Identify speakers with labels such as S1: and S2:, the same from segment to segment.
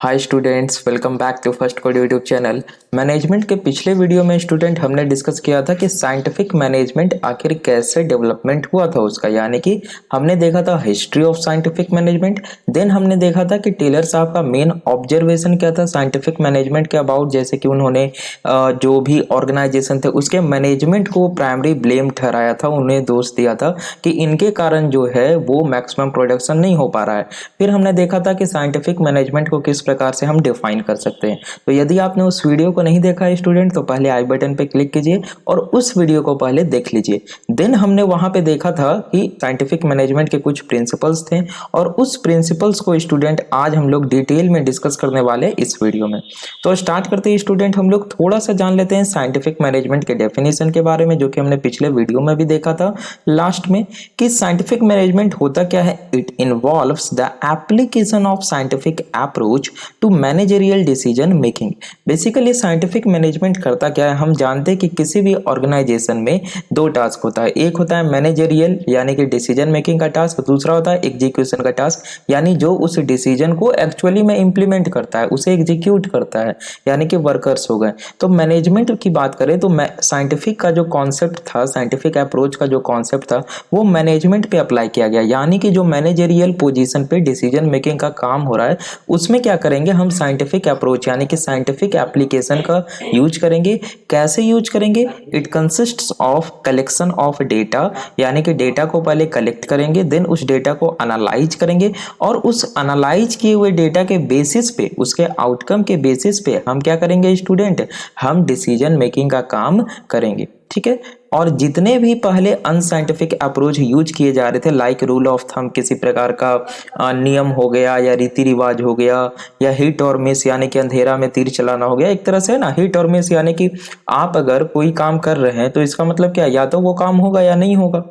S1: Hi students, welcome back to first code YouTube channel. Management के पिछले video में student हमने डिस्कस किया था कि साइंटिफिक मैनेजमेंट आखिर कैसे डेवलपमेंट हुआ था उसका, यानी कि हमने देखा था history of scientific management. Then हमने देखा था कि टेलर साहब का मेन ऑब्जर्वेशन क्या था साइंटिफिक मैनेजमेंट के अबाउट, जैसे कि उन्होंने जो भी ऑर्गेनाइजेशन थे उसके मैनेजमेंट को प्राइमरी ब्लेम ठहराया था, उन्हें दोष दिया था कि इनके कारण जो है वो मैक्सिमम प्रोडक्शन नहीं हो पा रहा है। फिर हमने देखा था कि साइंटिफिक मैनेजमेंट को किस प्रकार से हम डिफाइन कर सकते हैं। तो यदि आपने उस वीडियो को नहीं देखा है स्टूडेंट, तो पहले आई बटन पे क्लिक कीजिए और उस वीडियो को पहले देख लीजिए। देन हमने वहां पे देखा था कि साइंटिफिक मैनेजमेंट के कुछ प्रिंसिपल्स थे और उस प्रिंसिपल्स को स्टूडेंट आज हम लोग डिटेल में डिस्कस करने वाले इस वीडियो में। तो स्टार्ट करते हैं स्टूडेंट, हम लोग थोड़ा सा जान लेते हैं साइंटिफिक मैनेजमेंट के डेफिनेशन के बारे में, जो कि हमने पिछले वीडियो में भी देखा था लास्ट में। कि साइंटिफिक मैनेजमेंट होता क्या है? It involves the application of scientific approach to managerial decision making. Basically scientific management करता क्या है? हम जानते हैं कि किसी भी ऑर्गेनाइजेशन में दो टास्क होता है। एक होता है मैनेजरियल यानी कि डिसीजन मेकिंग का टास्क, दूसरा होता है एग्जीक्यूशन का टास्क यानी जो उस डिसीजन को एक्चुअली में इंप्लीमेंट करता है, उसे एग्जीक्यूट करता है, यानी कि वर्कर्स हो गए। तो मैनेजमेंट की बात करें तो साइंटिफिक का जो कॉन्सेप्ट था, साइंटिफिक अप्रोच का जो कॉन्सेप्ट था, वो मैनेजमेंट पे अप्लाई किया गया। यानी कि जो मैनेजरियल पोजीशन पे डिसीजन मेकिंग का काम हो रहा है उसमें क्या करेंगे हम? साइंटिफिक अप्रोच यानी कि साइंटिफिक एप्लीकेशन का यूज करेंगे। कैसे यूज करेंगे? It consists of collection of data, यानी कि डेटा को पहले कलेक्ट करेंगे, देन उस डेटा को एनालाइज करेंगे और उस एनालाइज किए हुए डेटा के बेसिस पे, उसके आउटकम के बेसिस पे हम क्या करेंगे स्टूडेंट? हम डिसीजन मेकिंग का काम करेंगे। ठीक है। और जितने भी पहले अनसाइंटिफिक अप्रोच यूज किए जा रहे थे, लाइक रूल ऑफ थंब, किसी प्रकार का नियम हो गया या रीति रिवाज हो गया, या हिट और मिस यानी कि अंधेरा में तीर चलाना हो गया, एक तरह से ना। हिट और मिस यानी कि आप अगर कोई काम कर रहे हैं तो इसका मतलब क्या? या तो वो काम होगा या नहीं होगा।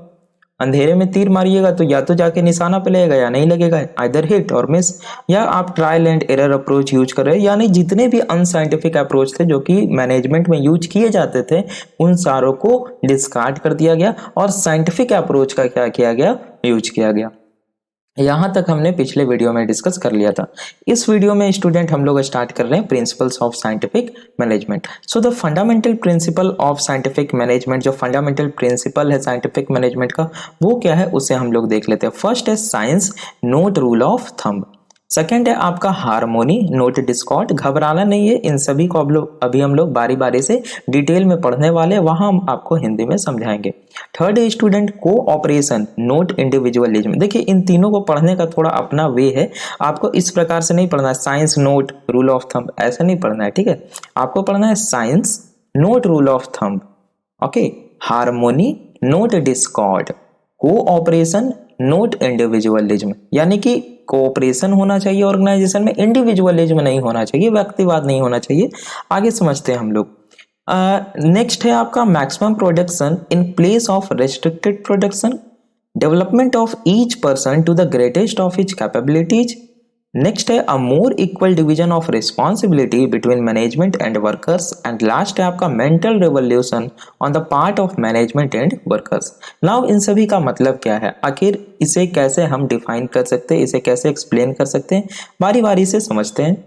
S1: अंधेरे में तीर मारिएगा तो या तो जाके निशाना पे लगेगा या नहीं लगेगा, आइदर हिट और मिस। या आप trial and error approach use कर रहे हैं, यानी जितने भी अनसाइंटिफिक अप्रोच थे जो कि मैनेजमेंट में यूज किए जाते थे उन सारों को डिस्कार्ड कर दिया गया और साइंटिफिक अप्रोच का क्या किया गया? यूज किया गया। यहां तक हमने पिछले वीडियो में डिस्कस कर लिया था। इस वीडियो में स्टूडेंट हम लोग स्टार्ट कर रहे हैं principles of scientific management. So the fundamental principle of scientific management, जो फंडामेंटल प्रिंसिपल है साइंटिफिक मैनेजमेंट का, वो क्या है उसे हम लोग देख लेते हैं। फर्स्ट है science, not rule of thumb. Second है आपका हार्मोनी, नोट डिस्कॉर्ड। घबराना नहीं है, इन सभी को अभी हम लोग बारी बारी से डिटेल में पढ़ने वाले, वहां हम आपको हिंदी में समझाएंगे। थर्ड है स्टूडेंट कोऑपरेशन, नोट इंडिविजुअलिज्म। देखिए इन तीनों को पढ़ने का थोड़ा अपना वे है, आपको इस प्रकार से नहीं पढ़ना है science not rule of thumb, ऐसा नहीं पढ़ना है। ठीक है, आपको पढ़ना है science not rule of thumb, okay, harmony note Discord, cooperation note individualism. यानी कि कोऑपरेशन होना चाहिए ऑर्गेनाइजेशन में, इंडिविजुअलिज्म नहीं होना चाहिए, व्यक्तिवाद नहीं होना चाहिए। आगे समझते हैं हम लोग। नेक्स्ट है आपका maximum production in place of restricted production, development of each person to the greatest of each capabilities. Next है a more equal division of responsibility between management and workers. And last है आपका mental revolution on the part of management and workers. Now इन सभी का मतलब क्या है? आखिर इसे कैसे हम डिफाइन कर सकते हैं, इसे कैसे एक्सप्लेन कर सकते हैं, बारी बारी से समझते हैं।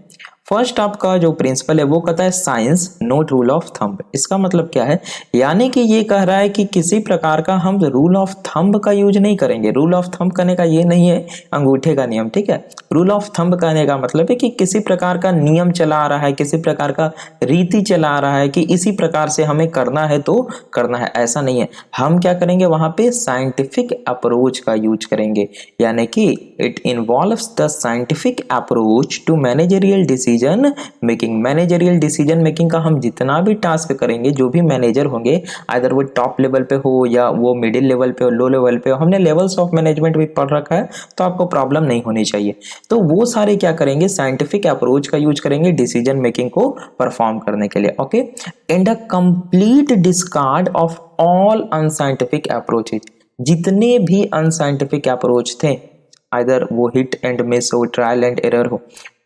S1: फर्स्ट आपका जो प्रिंसिपल है वो कहता है science not rule of thumb. इसका मतलब क्या है? यानी कि ये कह रहा है कि किसी प्रकार का हम रूल ऑफ थंब का यूज नहीं करेंगे। रूल ऑफ थंब करने का ये नहीं है अंगूठे का नियम, ठीक है। रूल ऑफ थंब कहने का मतलब है कि किसी प्रकार का नियम चला आ रहा है, किसी प्रकार का रीति चला आ रहा है कि इसी प्रकार से हमें करना है तो करना है, ऐसा नहीं है। हम क्या करेंगे वहां पे? साइंटिफिक अप्रोच का यूज करेंगे, यानी कि it involves the scientific approach to managerial decision making. Managerial decision making का हम जितना भी टास्क करेंगे, जो भी मैनेजर होंगे, अगर वो टॉप लेवल पे हो या वो मिडिल लेवल पे हो, लो लेवल पे हो, हमने लेवल्स ऑफ मैनेजमेंट भी पढ़ रखा है तो आपको प्रॉब्लम नहीं होनी चाहिए। तो वो सारे क्या करेंगे? साइंटिफिक अप्रोच का यूज करेंगे डिसीजन मेकिंग को परफॉर्म करने के लिए, okay. And a complete discard of all unscientific approaches. जितने भी अनसाइंटिफिक अप्रोच थे, आइदर वो हिट एंड मिस हो, ट्रायल एंड एरर हो,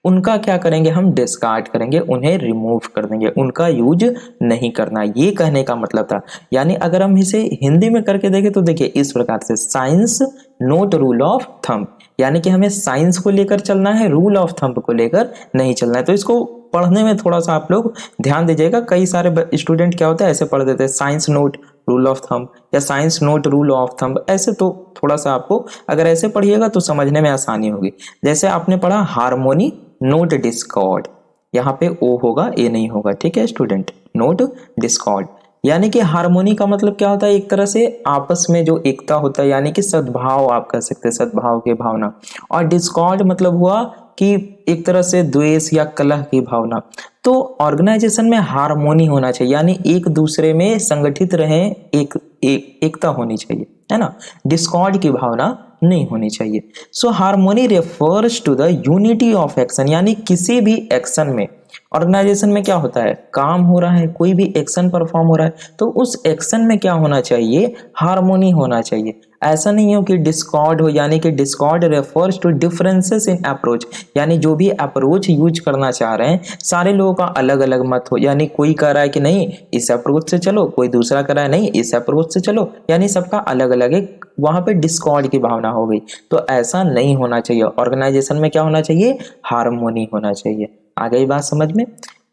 S1: उनका क्या करेंगे, हम डिस्कार्ड करेंगे, उन्हें रिमूव कर देंगे, उनका यूज नहीं करना, ये कहने का मतलब था। यानी अगर हम इसे हिंदी में करके देखें तो देखिए इस प्रकार से, science not rule of thumb, यानी कि हमें साइंस को लेकर चलना है, रूल ऑफ थंब को लेकर नहीं चलना है। तो इसको पढ़ने में थोड़ा सा आप लोग ध्यान दीजिएगा। कई सारे स्टूडेंट क्या होता है ऐसे पढ़ देते हैं, science not rule of thumb या science not rule of thumb, ऐसे तो थोड़ा सा आपको अगर ऐसे पढ़िएगा तो समझने में आसानी होगी। जैसे आपने पढ़ा हार्मोनी नोट डिस्कॉर्ड, यहाँ पे ओ होगा, ए नहीं होगा, ठीक है स्टूडेंट, नोट डिस्कॉर्ड। यानी कि हार्मोनी का मतलब क्या होता है, एक तरह से आपस में जो एकता होता है, यानी कि सद्भाव आप कह सकते हैं, सद्भाव की भावना। और डिस्कॉर्ड मतलब हुआ कि एक तरह से द्वेष या कलह की भावना। तो ऑर्गेनाइजेशन में हार्मोनी होना चाहिए, यानी एक दूसरे में संगठित रहें, एकता होनी चाहिए, है ना, डिस्कॉर्ड की भावना नहीं होनी चाहिए। So harmony refers to the unity of action, यानी किसी भी एक्शन में, ऑर्गेनाइजेशन में क्या होता है, काम हो रहा है, कोई भी एक्शन परफॉर्म हो रहा है, तो उस एक्शन में क्या होना चाहिए, हार्मोनी होना चाहिए। ऐसा नहीं हो कि डिस्कॉर्ड हो, यानी कि discord refers to differences in approach, यानी जो भी अप्रोच यूज करना चाह रहे हैं सारे लोगों का अलग अलग मत हो, यानी कोई कह रहा है कि नहीं इस अप्रोच से चलो, कोई दूसरा कह रहा है नहीं इस अप्रोच से चलो, यानी सबका अलग अलग एक वहां पे डिस्कॉर्ड की भावना हो गई। तो ऐसा नहीं होना चाहिए, ऑर्गेनाइजेशन में क्या होना चाहिए, हार्मोनी होना चाहिए। आ गई बात समझ में।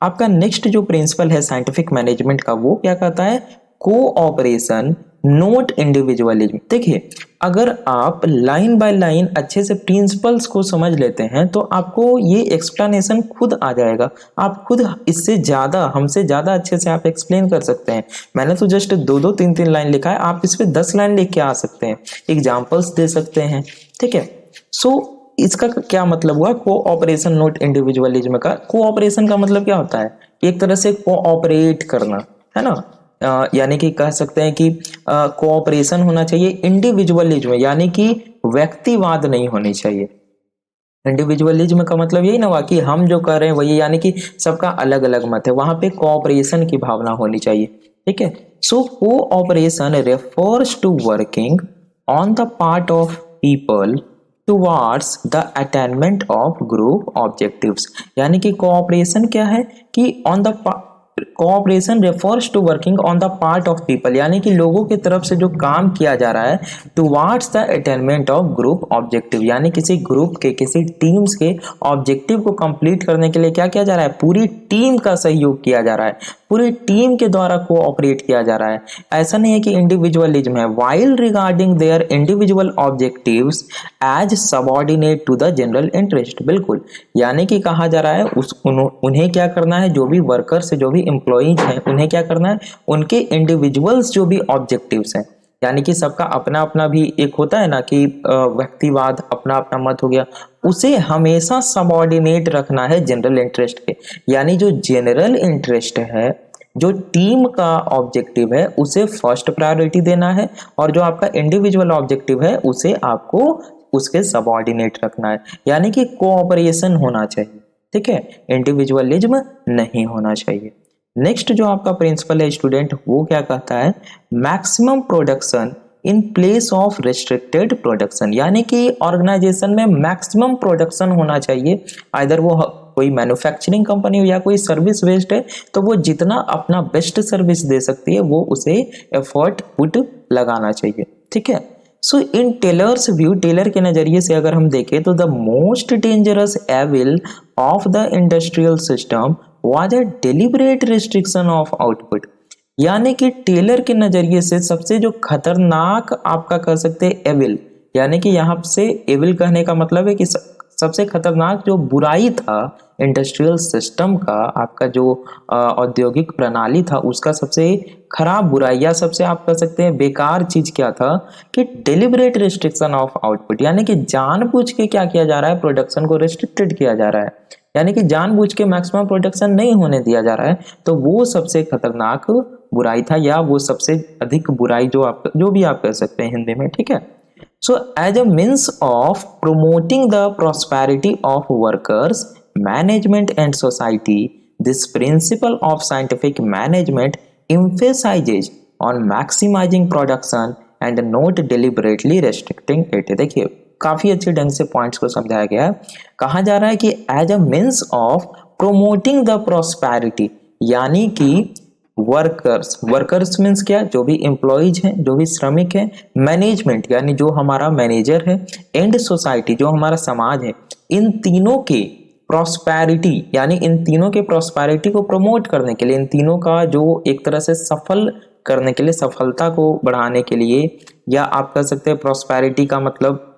S1: आपका नेक्स्ट जो प्रिंसिपल है साइंटिफिक मैनेजमेंट का, वो क्या कहता है, कोऑपरेशन नोट इंडिविजुअलिज्म। देखिए अगर आप लाइन बाय लाइन अच्छे से प्रिंसिपल्स को समझ लेते हैं तो आपको ये एक्सप्लेनेशन खुद आ जाएगा, आप खुद इससे ज्यादा, हमसे ज्यादा अच्छे से आप एक्सप्लेन कर सकते हैं। मैंने तो जस्ट 2-2 3-3 लाइन लिखा है, आप इस पे 10 लाइन लिख के आ सकते हैं, एग्जाम्पल्स दे सकते हैं, ठीक है। सो इसका क्या मतलब हुआ, कोऑपरेशन नोट इंडिविजुअलिज्म का। कोऑपरेशन का मतलब क्या होता है, एक तरह से कोऑपरेट करना, है ना। यानी कि कह सकते हैं कि कोऑपरेशन होना चाहिए, इंडिविजुअलिज्म यानी कि व्यक्तिवाद नहीं होनी चाहिए। इंडिविजुअलिज्म का मतलब यही ना हुआ कि हम जो कर रहे हैं वही, यानी कि सबका अलग अलग मत है, वहां पे कोऑपरेशन की भावना होनी चाहिए, ठीक है। So cooperation refers to working on the part of people towards the attainment of group objectives, यानी कि कोऑपरेशन क्या है कि on the cooperation refers to working on the part of people, यानी कि लोगों की तरफ से जो काम किया जा रहा है towards the attainment of group objective, यानी किसी ग्रुप के, किसी टीम्स के ऑब्जेक्टिव को कंप्लीट करने के लिए क्या किया जा रहा है, पूरी टीम का सहयोग किया जा रहा है, पूरी टीम के द्वारा कोऑपरेट किया जा रहा है। ऐसा नहीं है कि इंडिविजुअलिज्म है, while regarding their individual objectives as subordinate to the general interest, बिल्कुल, यानी कि कहा जा रहा है उन्हें क्या करना है, जो भी वर्कर्स, जो भी एम्प्लॉइज हैं, उन्हें क्या करना है, उनके इंडिविजुअल्स जो भी ऑब्जेक्टिव्स हैं, यानी कि सबका अपना अपना भी एक होता है ना कि व्यक्तिवाद, अपना अपना मत हो गया, उसे हमेशा सबऑर्डिनेट रखना है जनरल इंटरेस्ट के, यानी जो जनरल इंटरेस्ट है, जो टीम का ऑब्जेक्टिव है उसे फर्स्ट प्रायोरिटी देना है, और जो आपका इंडिविजुअल ऑब्जेक्टिव है उसे आपको उसके सबऑर्डिनेट रखना है, यानी कि कोऑपरेशन होना चाहिए, ठीक है, इंडिविजुअलिज्म नहीं होना चाहिए। नेक्स्ट जो आपका प्रिंसिपल है स्टूडेंट, वो क्या कहता है, maximum production in place of restricted production, यानी कि ऑर्गेनाइजेशन में मैक्सिमम प्रोडक्शन होना चाहिए, आइदर वो कोई मैन्युफैक्चरिंग कंपनी हो या कोई सर्विस बेस्ड है, तो वो जितना अपना बेस्ट सर्विस दे सकती है वो उसे एफर्ट पुट लगाना चाहिए, ठीक है। So in Taylor's view, Taylor के नजरिए से अगर हम देखें तो the most dangerous evil of the industrial system was a deliberate restriction of output, यानी कि टेलर के नजरिए से सबसे जो खतरनाक आपका कह सकते हैं एविल, यानी कि यहाँ से एविल कहने का मतलब है कि सबसे खतरनाक जो बुराई था इंडस्ट्रियल सिस्टम का, आपका जो औद्योगिक प्रणाली था उसका सबसे खराब बुराई या सबसे आप कह सकते हैं बेकार चीज क्या था कि डेलिबरेट रिस्ट्रिक्शन ऑफ आउटपुट, यानी कि जानबूझ के क्या किया जा रहा है, प्रोडक्शन को रिस्ट्रिक्टेड किया जा रहा है, यानी कि जानबूझ के मैक्सिमम प्रोडक्शन नहीं होने दिया जा रहा है, तो वो सबसे खतरनाक बुराई था, या वो सबसे अधिक बुराई जो भी आप कह सकते हैं हिंदी में, ठीक है। So as a means of promoting the prosperity of workers, management and society, this principle of scientific management emphasizes on maximizing production and not deliberately restricting it। देखिए काफी अच्छे ढंग से पॉइंट्स को समझाया गया है। कहा जा रहा है कि as a means of promoting the prosperity, यानी कि वर्कर्स मीन्स क्या, जो भी एम्प्लॉइज हैं, जो भी श्रमिक हैं, मैनेजमेंट यानी जो हमारा मैनेजर है, एंड सोसाइटी जो हमारा समाज है, इन तीनों के प्रॉस्पेरिटी यानी इन तीनों के प्रॉस्पेरिटी को प्रमोट करने के लिए, इन तीनों का जो एक तरह से सफल करने के लिए, सफलता को बढ़ाने के लिए, या आप कह सकते हैं प्रॉस्पेरिटी का मतलब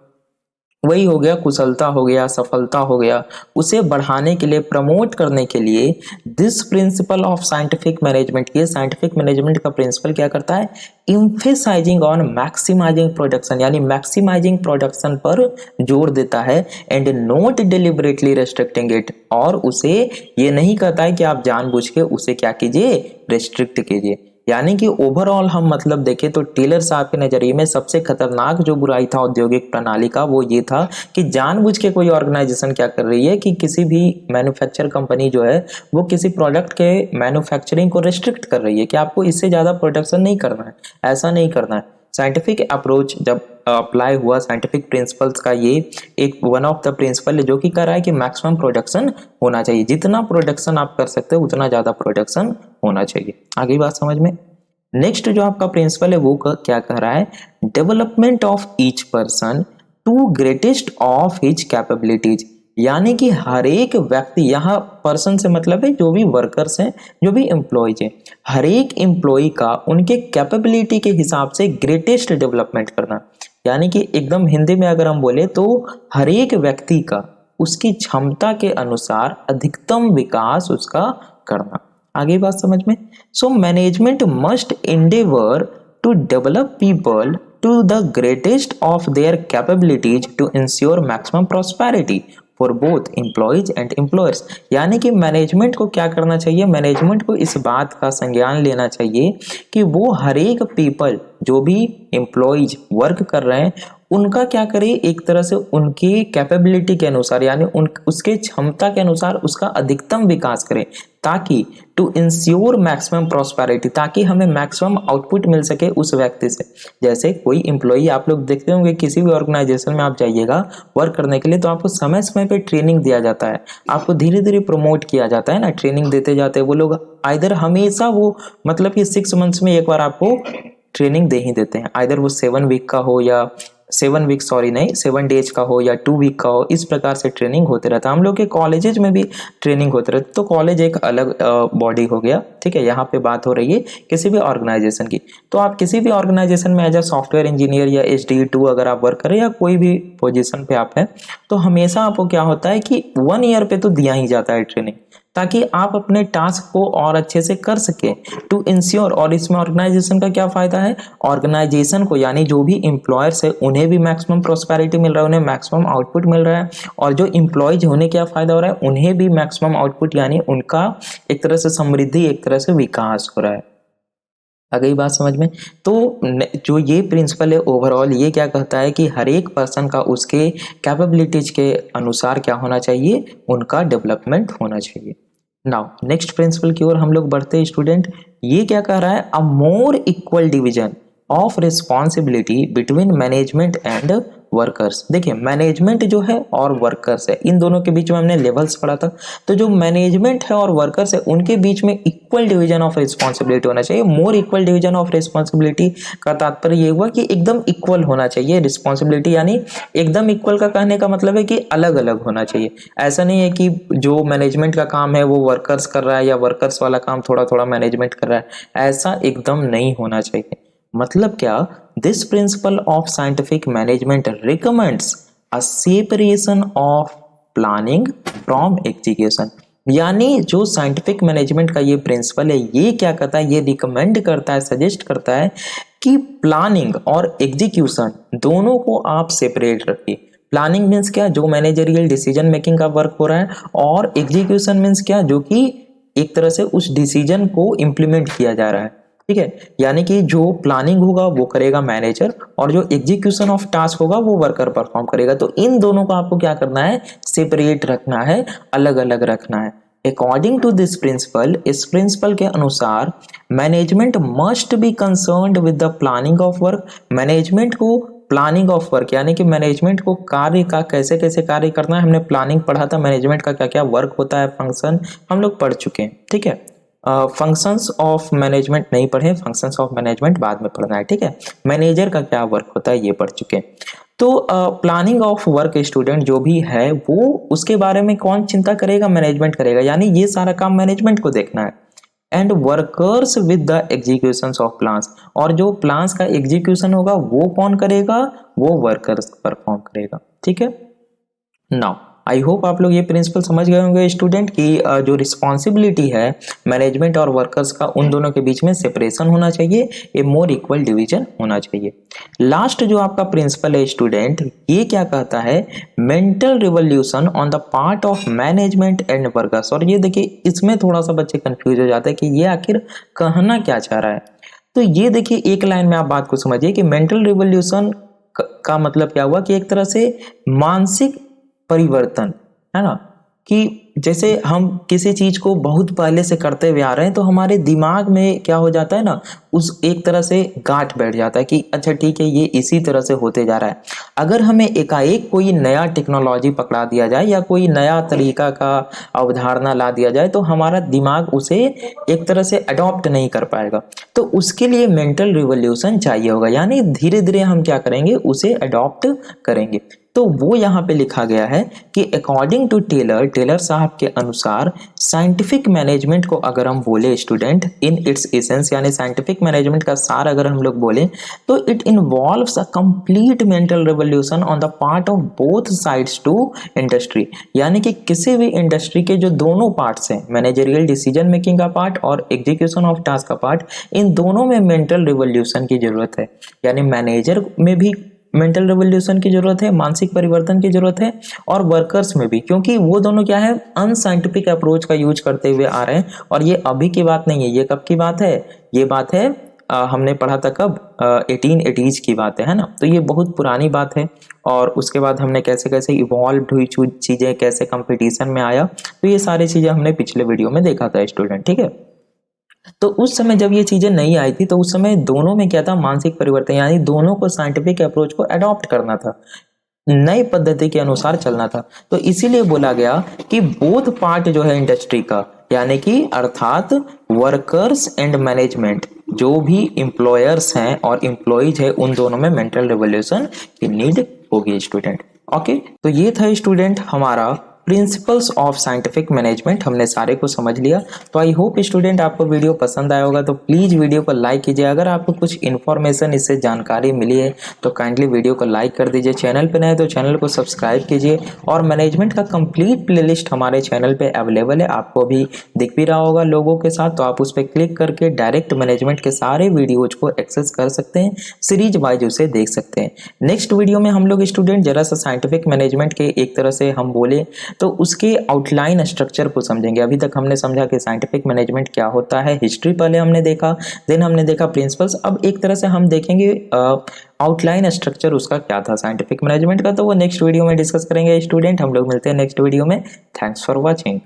S1: वही हो गया, कुशलता हो गया, सफलता हो गया, उसे बढ़ाने के लिए, प्रमोट करने के लिए this principle of scientific management, ये साइंटिफिक मैनेजमेंट का प्रिंसिपल क्या करता है, इम्फेसाइजिंग ऑन मैक्सिमाइजिंग प्रोडक्शन, यानी मैक्सिमाइजिंग प्रोडक्शन पर जोर देता है, and not deliberately restricting it, और उसे ये नहीं कहता है कि आप जानबूझ के उसे क्या कीजिए, रेस्ट्रिक्ट कीजिए। यानी कि ओवरऑल हम मतलब देखें तो टेलर साहब के नजरिए में सबसे खतरनाक जो बुराई था औद्योगिक प्रणाली का, वो ये था कि जानबूझ के कोई ऑर्गेनाइजेशन क्या कर रही है कि किसी भी मैन्युफैक्चर कंपनी जो है वो किसी प्रोडक्ट के मैन्युफैक्चरिंग को रिस्ट्रिक्ट कर रही है कि आपको इससे ज्यादा प्रोडक्शन नहीं करना है, ऐसा नहीं करना है। साइंटिफिक अप्रोच जब अप्लाई हुआ, साइंटिफिक प्रिंसिपल्स का ये एक वन ऑफ द प्रिंसिपल है जो कि कह रहा है कि मैक्सिमम प्रोडक्शन होना चाहिए, जितना प्रोडक्शन आप कर सकते हो उतना ज्यादा प्रोडक्शन होना चाहिए। आगे बात समझ में। नेक्स्ट जो आपका प्रिंसिपल है वो क्या कह रहा है, development of each person to greatest of his capabilities, यानी कि हर एक व्यक्ति, यहाँ पर्सन से मतलब है जो भी वर्कर्स हैं, जो भी एम्प्लॉयज हैं, हर एक एम्प्लॉय का उनके कैपेबिलिटी के हिसाब से ग्रेटेस्ट डेवलपमेंट करना, यानी कि एकदम हिंदी में अगर हम बोले तो हर एक व्यक्ति का उसकी क्षमता के अनुसार अधिकतम विकास उसका करना। आगे बात समझ में। So management must endeavour to develop people to the greatest of their capabilities to ensure maximum prosperity for both employees and employers, यानी कि मैनेजमेंट को क्या करना चाहिए, मैनेजमेंट को इस बात का संज्ञान लेना चाहिए कि वो हर एक पीपल, जो भी एम्प्लॉयज वर्क कर रहे हैं, उनका क्या करे, एक तरह से उनकी कैपेबिलिटी के अनुसार, यानी उसके क्षमता के अनुसार उसका अधिकतम विकास करे, ताकि टू इंश्योर मैक्सिमम प्रॉस्पेरिटी, ताकि हमें मैक्सिमम आउटपुट मिल सके उस व्यक्ति से। जैसे कोई एम्प्लॉई, आप लोग देखते होंगे किसी भी ऑर्गेनाइजेशन में आप जाइएगा वर्क करने के लिए, तो आपको समय समय पे ट्रेनिंग दिया जाता है, आपको धीरे धीरे प्रमोट किया जाता है ना, ट्रेनिंग देते जाते हैं वो लोग। आइदर हमेशा वो मतलब कि 6 मंथ्स में एक बार आपको ट्रेनिंग दे ही देते हैं, आइदर वो 7 वीक का हो या 7 डेज का हो या 2 वीक का हो, इस प्रकार से ट्रेनिंग होते रहता है। हम लोग के कॉलेजेस में भी ट्रेनिंग होते रहती, तो कॉलेज एक अलग बॉडी हो गया, ठीक है। यहाँ पे बात हो रही है किसी भी ऑर्गेनाइजेशन की, तो आप किसी भी ऑर्गेनाइजेशन में एज अ सॉफ्टवेयर इंजीनियर या HDE2 अगर आप वर्क करें या कोई भी पोजीशन पे आप हैं, तो हमेशा आपको क्या होता है कि 1 ईयर पे तो दिया ही जाता है ट्रेनिंग, ताकि आप अपने टास्क को और अच्छे से कर सके, टू इंश्योर। और इसमें ऑर्गेनाइजेशन का क्या फायदा है, ऑर्गेनाइजेशन को यानी जो भी एम्प्लॉयर्स है उन्हें भी मैक्सिमम प्रॉस्पेरिटी मिल रहा है, उन्हें मैक्सिमम आउटपुट मिल रहा है, और जो एम्प्लॉयज उन्हें क्या फायदा हो रहा है, उन्हें भी मैक्सिमम आउटपुट, यानी उनका एक तरह से समृद्धि, एक तरह से विकास हो रहा है। आ गई बात समझ में। तो जो ये प्रिंसिपल है ओवरऑल ये क्या कहता है कि हर एक पर्सन का उसके कैपेबिलिटीज के अनुसार क्या होना चाहिए, उनका डेवलपमेंट होना चाहिए। नाउ नेक्स्ट प्रिंसिपल की ओर हम लोग बढ़ते हैं स्टूडेंट। ये क्या कह रहा है, a more equal division of responsibility between management and workers. देखिए मैनेजमेंट जो है और वर्कर्स है, इन दोनों के बीच में हमने लेवल्स पढ़ा था, तो जो मैनेजमेंट है और वर्कर्स है उनके बीच में इक्वल डिवीजन ऑफ रिस्पॉन्सिबिलिटी होना चाहिए। मोर इक्वल डिवीजन ऑफ रिस्पॉन्सिबिलिटी का तात्पर्य ये हुआ कि एकदम इक्वल होना चाहिए रिस्पॉन्सिबिलिटी, यानी एकदम इक्वल का कहने का मतलब है कि अलग अलग होना चाहिए। ऐसा नहीं है कि जो मैनेजमेंट का काम है वो वर्कर्स कर रहा है या वर्कर्स वाला काम थोड़ा थोड़ा मैनेजमेंट कर रहा है, ऐसा एकदम नहीं होना चाहिए। मतलब क्या, this principle of scientific management recommends a separation of planning from execution, यानी जो साइंटिफिक मैनेजमेंट का ये प्रिंसिपल है ये क्या करता है, ये रिकमेंड करता है, सजेस्ट करता है कि प्लानिंग और एग्जीक्यूशन दोनों को आप सेपरेट रखिए। प्लानिंग मीन्स क्या, जो मैनेजरियल डिसीजन मेकिंग का वर्क हो रहा है, और एग्जीक्यूशन मीन्स क्या, जो कि एक तरह से उस डिसीजन को इंप्लीमेंट किया जा रहा है, ठीक है। यानी कि जो प्लानिंग होगा वो करेगा मैनेजर, और जो एग्जीक्यूशन ऑफ टास्क होगा वो वर्कर परफॉर्म करेगा। तो इन दोनों को आपको क्या करना है, सेपरेट रखना है, अलग अलग रखना है। अकॉर्डिंग टू दिस प्रिंसिपल, इस प्रिंसिपल के अनुसार management must be concerned with the planning of work, management को प्लानिंग ऑफ वर्क यानी कि मैनेजमेंट को कार्य का कैसे कैसे कार्य करना है, हमने प्लानिंग पढ़ा था, मैनेजमेंट का क्या क्या वर्क होता है, फंक्शन हम लोग पढ़ चुके हैं, ठीक है। फंक्शंस ऑफ मैनेजमेंट नहीं पढ़े, फंक्शंस ऑफ मैनेजमेंट बाद में पढ़ना है, ठीक है। मैनेजर का क्या वर्क होता है ये पढ़ चुके हैं। तो प्लानिंग ऑफ वर्क स्टूडेंट जो भी है वो उसके बारे में कौन चिंता करेगा, मैनेजमेंट करेगा, यानी ये सारा काम मैनेजमेंट को देखना है। And workers with the execution of plans, और जो प्लान्स का एग्जीक्यूशन होगा वो कौन करेगा, वो वर्कर्स परफॉर्म करेगा, ठीक है। नाउ आई होप आप लोग ये प्रिंसिपल समझ गए होंगे स्टूडेंट की जो रिस्पॉन्सिबिलिटी है मैनेजमेंट और वर्कर्स का, उन दोनों के बीच में सेपरेशन होना चाहिए, ए मोर इक्वल डिवीजन होना चाहिए। लास्ट जो आपका प्रिंसिपल है स्टूडेंट, ये क्या कहता है, mental revolution on the part of management and workers. और ये देखिए इसमें थोड़ा सा बच्चे कंफ्यूज हो जाते हैं कि ये आखिर कहना क्या चाह रहा है। तो ये देखिए एक लाइन में आप बात को समझिए कि मेंटल रिवोल्यूशन का मतलब क्या हुआ कि एक तरह से मानसिक परिवर्तन, है ना, कि जैसे हम किसी चीज को बहुत पहले से करते हुए आ रहे हैं तो हमारे दिमाग में क्या हो जाता है ना, उस एक तरह से गांठ बैठ जाता है कि अच्छा ठीक है ये इसी तरह से होते जा रहा है। अगर हमें एकाएक कोई नया टेक्नोलॉजी पकड़ा दिया जाए या कोई नया तरीका का अवधारणा ला दिया जाए तो हमारा दिमाग उसे एक तरह से अडॉप्ट नहीं कर पाएगा। तो उसके लिए मेंटल रिवोल्यूशन चाहिए होगा, यानी धीरे धीरे हम क्या करेंगे, उसे अडॉप्ट करेंगे। तो वो यहाँ पे लिखा गया है कि अकॉर्डिंग टू टेलर, टेलर साहब के अनुसार साइंटिफिक मैनेजमेंट को अगर हम बोले स्टूडेंट इन इट्स एसेंस, यानी साइंटिफिक मैनेजमेंट का सार अगर हम लोग बोले तो it involves a complete mental revolution on the part of both sides to industry, यानी कि किसी भी इंडस्ट्री के जो दोनों पार्ट्स हैं, मैनेजरियल डिसीजन मेकिंग का पार्ट और एग्जीक्यूशन ऑफ टास्क का पार्ट, इन दोनों में मेंटल रिवोल्यूशन की जरूरत है। यानी मैनेजर में भी मेंटल रिवोल्यूशन की जरूरत है, मानसिक परिवर्तन की जरूरत है, और वर्कर्स में भी, क्योंकि वो दोनों क्या है, अनसाइंटिफिक अप्रोच का यूज करते हुए आ रहे हैं। और ये अभी की बात नहीं है, ये कब की बात है, ये बात है हमने पढ़ा था कब, 1880s की बात है ना। तो ये बहुत पुरानी बात है। और उसके बाद हमने कैसे कैसे इवॉल्व हुई चीजें, कैसे कंपटीशन में आया, तो ये सारी चीजें हमने पिछले वीडियो में देखा था स्टूडेंट, ठीक है। तो उस समय जब ये चीजें नहीं आई थी तो उस समय दोनों में क्या था, मानसिक परिवर्तन, यानी दोनों को साइंटिफिक अप्रोच को अडॉप्ट करना था, नई पद्धति के अनुसार चलना था। तो इसीलिए बोला गया कि बोथ पार्ट जो है इंडस्ट्री का, यानी कि अर्थात वर्कर्स एंड मैनेजमेंट, जो भी एम्प्लॉयर्स हैं और एम्प्लॉइज है, उन दोनों में मेंटल रिवोल्यूशन की नीड होगी स्टूडेंट। ओके, तो ये था स्टूडेंट हमारा प्रिंसिपल्स ऑफ साइंटिफिक मैनेजमेंट, हमने सारे को समझ लिया। तो आई होप स्टूडेंट आपको वीडियो पसंद आया होगा, तो प्लीज वीडियो को लाइक कीजिए। अगर आपको कुछ इन्फॉर्मेशन, इससे जानकारी मिली है तो काइंडली वीडियो को लाइक कर दीजिए। चैनल पे नए तो चैनल को सब्सक्राइब कीजिए। और मैनेजमेंट का कंप्लीट प्लेलिस्ट हमारे चैनल पे अवेलेबल है, आपको भी दिख भी रहा होगा लोगों के साथ, तो आप उस पर क्लिक करके डायरेक्ट मैनेजमेंट के सारे वीडियोज को एक्सेस कर सकते हैं, सीरीज वाइज उसे देख सकते हैं। नेक्स्ट वीडियो में हम लोग स्टूडेंट जरा सा साइंटिफिक मैनेजमेंट के एक तरह से हम बोले तो उसके आउटलाइन स्ट्रक्चर को समझेंगे। अभी तक हमने समझा कि साइंटिफिक मैनेजमेंट क्या होता है, हिस्ट्री पहले हमने देखा, देन हमने देखा प्रिंसिपल्स। अब एक तरह से हम देखेंगे आउटलाइन स्ट्रक्चर उसका क्या था साइंटिफिक मैनेजमेंट का, तो वो नेक्स्ट वीडियो में डिस्कस करेंगे स्टूडेंट। हम लोग मिलते हैं नेक्स्ट वीडियो में। Thanks for watching.